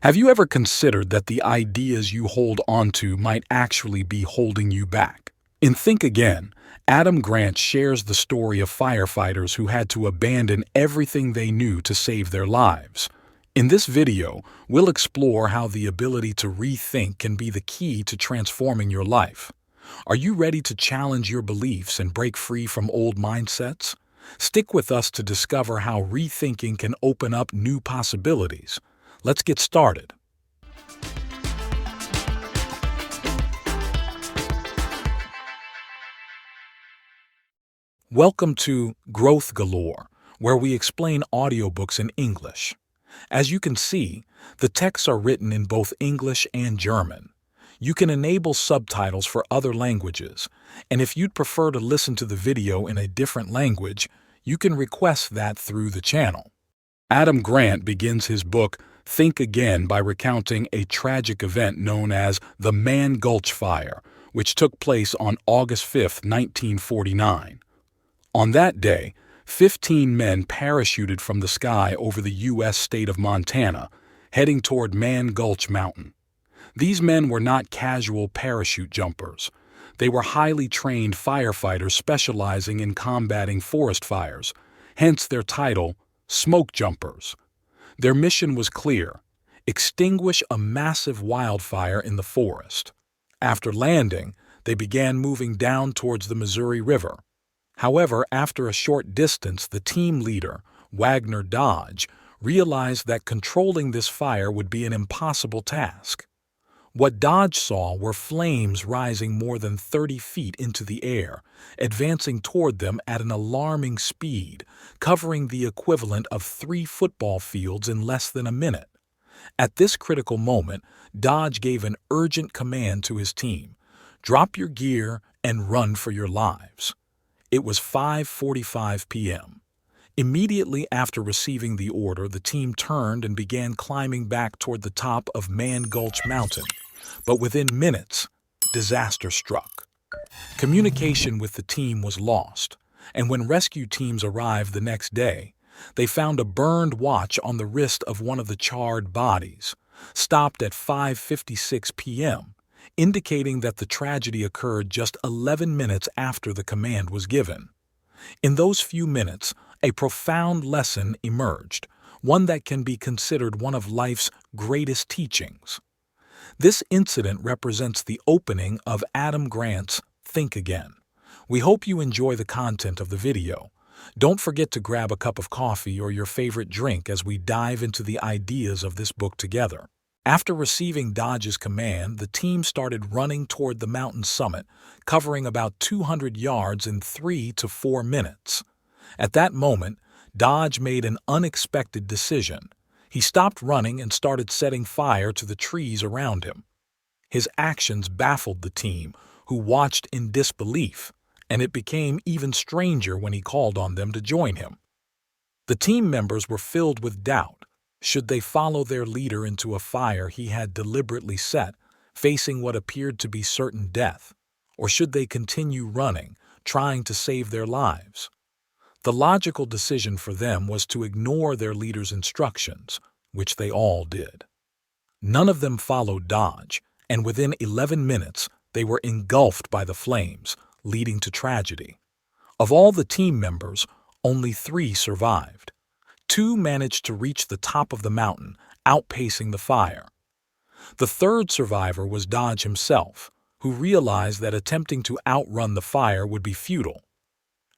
Have you ever considered that the ideas you hold onto might actually be holding you back? In Think Again, Adam Grant shares the story of firefighters who had to abandon everything they knew to save their lives. In this video, we'll explore how the ability to rethink can be the key to transforming your life. Are you ready to challenge your beliefs and break free from old mindsets? Stick with us to discover how rethinking can open up new possibilities. Let's get started. Welcome to Growth Galore, where we explain audiobooks in English. As you can see, the texts are written in both English and German. You can enable subtitles for other languages, and if you'd prefer to listen to the video in a different language, you can request that through the channel. Adam Grant begins his book Think Again by recounting a tragic event known as the Man Gulch Fire, which took place on August 5, 1949. On that day, 15 men parachuted from the sky over the U.S. state of Montana, heading toward Man Gulch Mountain. These men were not casual parachute jumpers. They were highly trained firefighters specializing in combating forest fires, hence their title, Smoke Jumpers. Their mission was clear: extinguish a massive wildfire in the forest. After landing, they began moving down towards the Missouri River. However, after a short distance, the team leader, Wagner Dodge, realized that controlling this fire would be an impossible task. What Dodge saw were flames rising more than 30 feet into the air, advancing toward them at an alarming speed, covering the equivalent of 3 football fields in less than a minute. At this critical moment, Dodge gave an urgent command to his team: drop your gear and run for your lives. It was 5:45 p.m. Immediately after receiving the order, the team turned and began climbing back toward the top of Man Gulch Mountain. But within minutes, disaster struck. Communication with the team was lost, and when rescue teams arrived the next day, they found a burned watch on the wrist of one of the charred bodies, stopped at 5:56 p.m., indicating that the tragedy occurred just 11 minutes after the command was given. In those few minutes, a profound lesson emerged, one that can be considered one of life's greatest teachings. This incident represents the opening of Adam Grant's Think Again. We hope you enjoy the content of the video. Don't forget to grab a cup of coffee or your favorite drink as we dive into the ideas of this book together. After receiving Dodge's command, the team started running toward the mountain summit, covering about 200 yards in 3 to 4 minutes. At that moment, Dodge made an unexpected decision. He stopped running and started setting fire to the trees around him. His actions baffled the team, who watched in disbelief, and it became even stranger when he called on them to join him. The team members were filled with doubt. Should they follow their leader into a fire he had deliberately set, facing what appeared to be certain death? Or should they continue running, trying to save their lives? The logical decision for them was to ignore their leader's instructions, which they all did. None of them followed Dodge, and within 11 minutes, they were engulfed by the flames, leading to tragedy. Of all the team members, only 3 survived. 2 managed to reach the top of the mountain, outpacing the fire. The third survivor was Dodge himself, who realized that attempting to outrun the fire would be futile.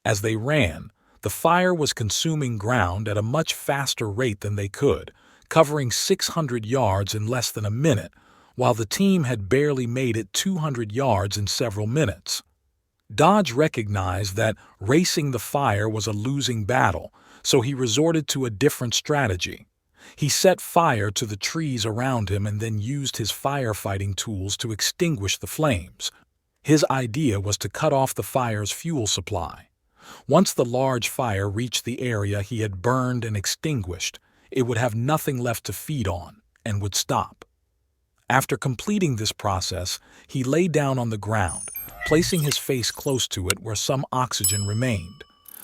As they ran, the fire was consuming ground at a much faster rate than they could, covering 600 yards in less than a minute, while the team had barely made it 200 yards in several minutes. Dodge recognized that racing the fire was a losing battle, so he resorted to a different strategy. He set fire to the trees around him and then used his firefighting tools to extinguish the flames. His idea was to cut off the fire's fuel supply. Once the large fire reached the area he had burned and extinguished, it would have nothing left to feed on and would stop. After completing this process, he lay down on the ground, placing his face close to it where some oxygen remained.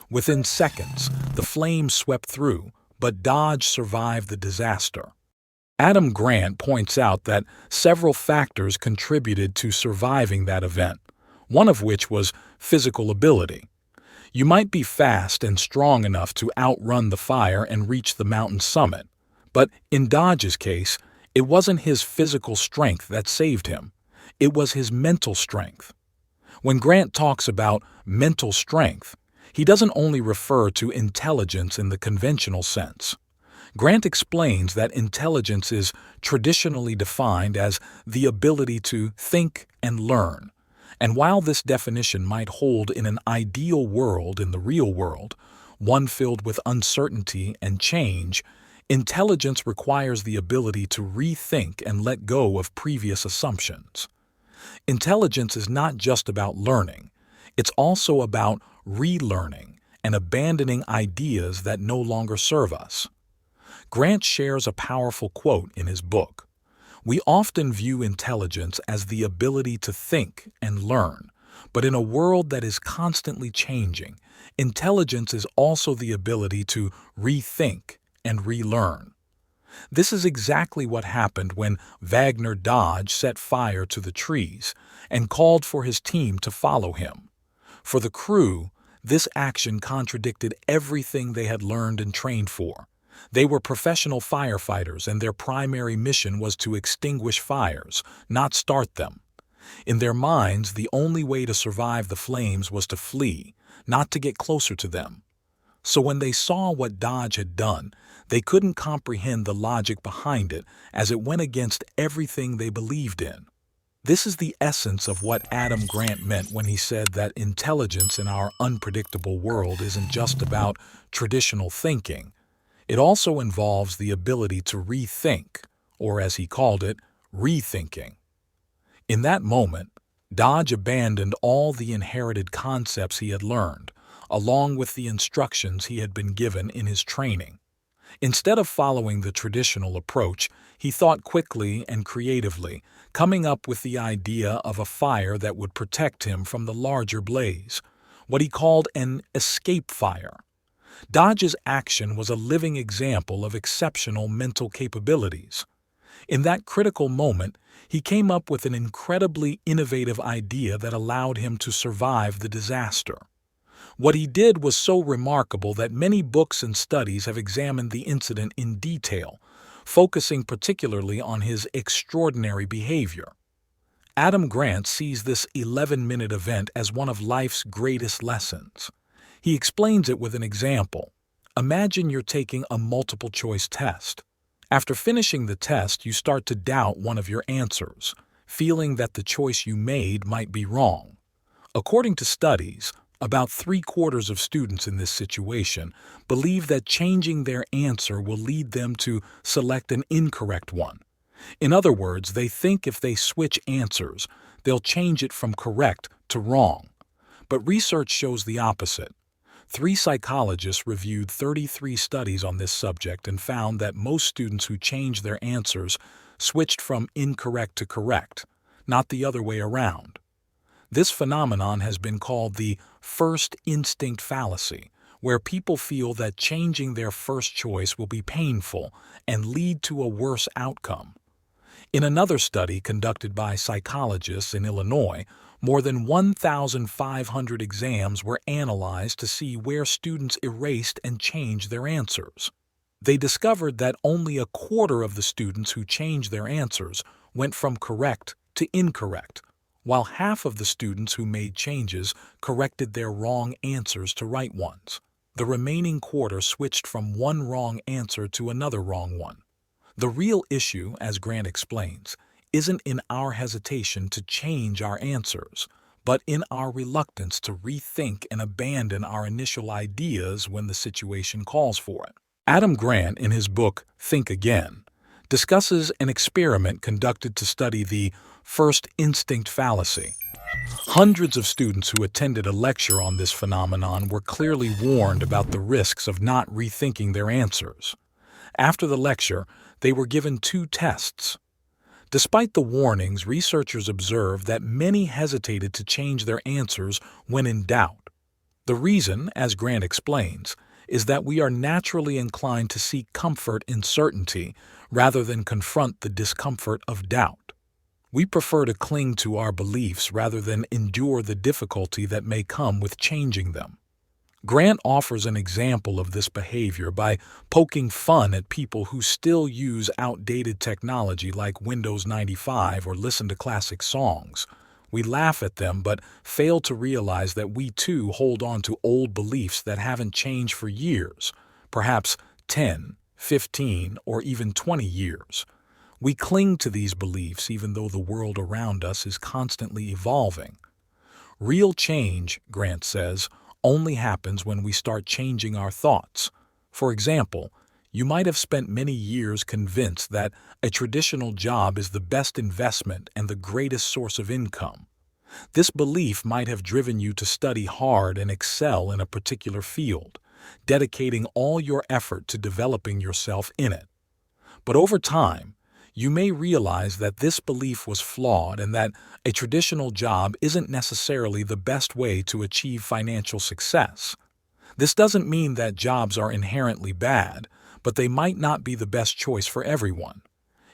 Within seconds, the flames swept through, but Dodge survived the disaster. Adam Grant points out that several factors contributed to surviving that event, one of which was physical ability. You might be fast and strong enough to outrun the fire and reach the mountain summit, but in Dodge's case, it wasn't his physical strength that saved him. It was his mental strength. When Grant talks about mental strength, he doesn't only refer to intelligence in the conventional sense. Grant explains that intelligence is traditionally defined as the ability to think and learn. And while this definition might hold in an ideal world in the real world, one filled with uncertainty and change, intelligence requires the ability to rethink and let go of previous assumptions. Intelligence is not just about learning, it's also about relearning and abandoning ideas that no longer serve us. Grant shares a powerful quote in his book. We often view intelligence as the ability to think and learn, but in a world that is constantly changing, intelligence is also the ability to rethink and relearn. This is exactly what happened when Wagner Dodge set fire to the trees and called for his team to follow him. For the crew, this action contradicted everything they had learned and trained for. They were professional firefighters, and their primary mission was to extinguish fires, not start them. In their minds, the only way to survive the flames was to flee, not to get closer to them. So when they saw what Dodge had done, they couldn't comprehend the logic behind it, as it went against everything they believed in. This is the essence of what Adam Grant meant when he said that intelligence in our unpredictable world isn't just about traditional thinking. It also involves the ability to rethink, or as he called it, rethinking. In that moment, Dodge abandoned all the inherited concepts he had learned, along with the instructions he had been given in his training. Instead of following the traditional approach, he thought quickly and creatively, coming up with the idea of a fire that would protect him from the larger blaze, what he called an escape fire. Dodge's action was a living example of exceptional mental capabilities. In that critical moment, he came up with an incredibly innovative idea that allowed him to survive the disaster. What he did was so remarkable that many books and studies have examined the incident in detail, focusing particularly on his extraordinary behavior. Adam Grant sees this 11-minute event as one of life's greatest lessons. He explains it with an example. Imagine you're taking a multiple-choice test. After finishing the test, you start to doubt one of your answers, feeling that the choice you made might be wrong. According to studies, about 3/4 of students in this situation believe that changing their answer will lead them to select an incorrect one. In other words, they think if they switch answers, they'll change it from correct to wrong. But research shows the opposite. 3 psychologists reviewed 33 studies on this subject and found that most students who changed their answers switched from incorrect to correct, not the other way around. This phenomenon has been called the first instinct fallacy, where people feel that changing their first choice will be painful and lead to a worse outcome. In another study conducted by psychologists in Illinois, more than 1,500 exams were analyzed to see where students erased and changed their answers. They discovered that only 1/4 of the students who changed their answers went from correct to incorrect, while half of the students who made changes corrected their wrong answers to right ones. The remaining quarter switched from one wrong answer to another wrong one. The real issue, as Grant explains, isn't in our hesitation to change our answers, but in our reluctance to rethink and abandon our initial ideas when the situation calls for it. Adam Grant, in his book Think Again, discusses an experiment conducted to study the first instinct fallacy. Hundreds of students who attended a lecture on this phenomenon were clearly warned about the risks of not rethinking their answers. After the lecture, they were given 2 tests. Despite the warnings, researchers observed that many hesitated to change their answers when in doubt. The reason, as Grant explains, is that we are naturally inclined to seek comfort in certainty rather than confront the discomfort of doubt. We prefer to cling to our beliefs rather than endure the difficulty that may come with changing them. Grant offers an example of this behavior by poking fun at people who still use outdated technology like Windows 95 or listen to classic songs. We laugh at them but fail to realize that we too hold on to old beliefs that haven't changed for years, perhaps 10, 15, or even 20 years. We cling to these beliefs even though the world around us is constantly evolving. Real change, Grant says, only happens when we start changing our thoughts. For example, you might have spent many years convinced that a traditional job is the best investment and the greatest source of income. This belief might have driven you to study hard and excel in a particular field, dedicating all your effort to developing yourself in it. But over time, you may realize that this belief was flawed and that a traditional job isn't necessarily the best way to achieve financial success. This doesn't mean that jobs are inherently bad, but they might not be the best choice for everyone.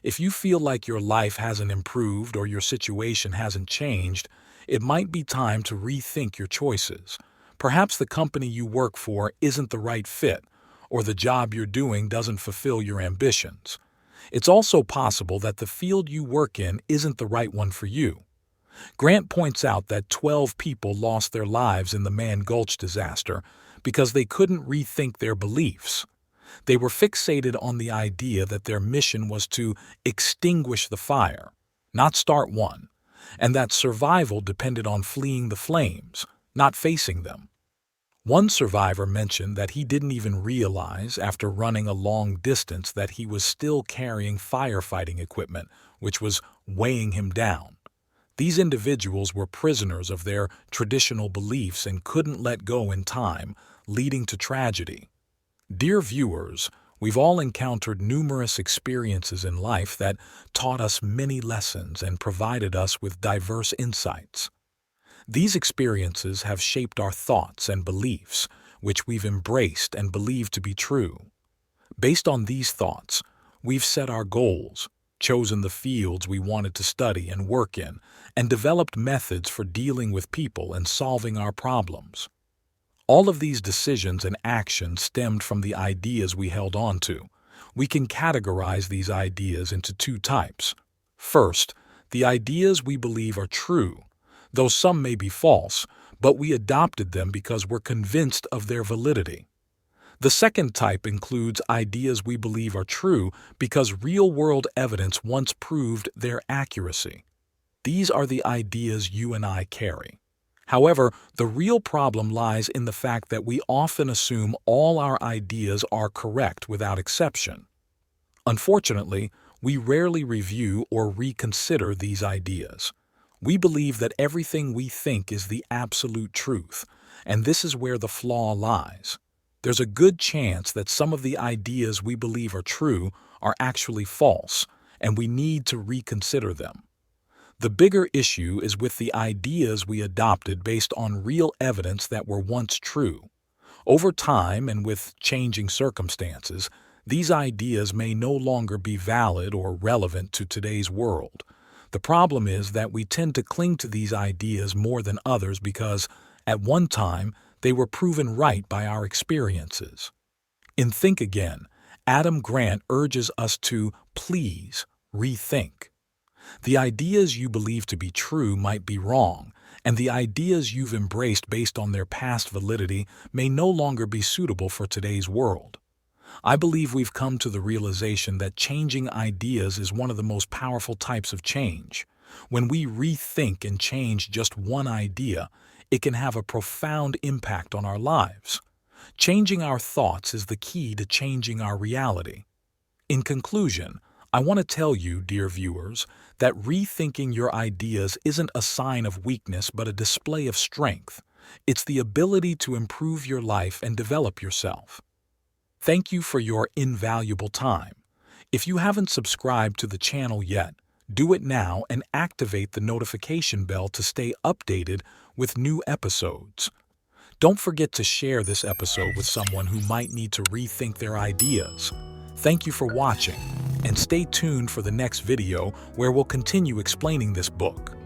If you feel like your life hasn't improved or your situation hasn't changed, it might be time to rethink your choices. Perhaps the company you work for isn't the right fit, or the job you're doing doesn't fulfill your ambitions. It's also possible that the field you work in isn't the right one for you. Grant points out that 12 people lost their lives in the Man Gulch disaster because they couldn't rethink their beliefs. They were fixated on the idea that their mission was to extinguish the fire, not start one, and that survival depended on fleeing the flames, not facing them. One survivor mentioned that he didn't even realize after running a long distance that he was still carrying firefighting equipment, which was weighing him down. These individuals were prisoners of their traditional beliefs and couldn't let go in time, leading to tragedy. Dear viewers, we've all encountered numerous experiences in life that taught us many lessons and provided us with diverse insights. These experiences have shaped our thoughts and beliefs, which we've embraced and believed to be true. Based on these thoughts, we've set our goals, chosen the fields we wanted to study and work in, and developed methods for dealing with people and solving our problems. All of these decisions and actions stemmed from the ideas we held on to. We can categorize these ideas into two types. First, the ideas we believe are true, though some may be false, but we adopted them because we're convinced of their validity. The second type includes ideas we believe are true because real-world evidence once proved their accuracy. These are the ideas you and I carry. However, the real problem lies in the fact that we often assume all our ideas are correct without exception. Unfortunately, we rarely review or reconsider these ideas. We believe that everything we think is the absolute truth, and this is where the flaw lies. There's a good chance that some of the ideas we believe are true are actually false, and we need to reconsider them. The bigger issue is with the ideas we adopted based on real evidence that were once true. Over time and with changing circumstances, these ideas may no longer be valid or relevant to today's world. The problem is that we tend to cling to these ideas more than others because, at one time, they were proven right by our experiences. In Think Again, Adam Grant urges us to please rethink. The ideas you believe to be true might be wrong, and the ideas you've embraced based on their past validity may no longer be suitable for today's world. I believe we've come to the realization that changing ideas is one of the most powerful types of change. When we rethink and change just one idea, it can have a profound impact on our lives. Changing our thoughts is the key to changing our reality. In conclusion, I want to tell you, dear viewers, that rethinking your ideas isn't a sign of weakness but a display of strength. It's the ability to improve your life and develop yourself. Thank you for your invaluable time. If you haven't subscribed to the channel yet, do it now and activate the notification bell to stay updated with new episodes. Don't forget to share this episode with someone who might need to rethink their ideas. Thank you for watching, and stay tuned for the next video where we'll continue explaining this book.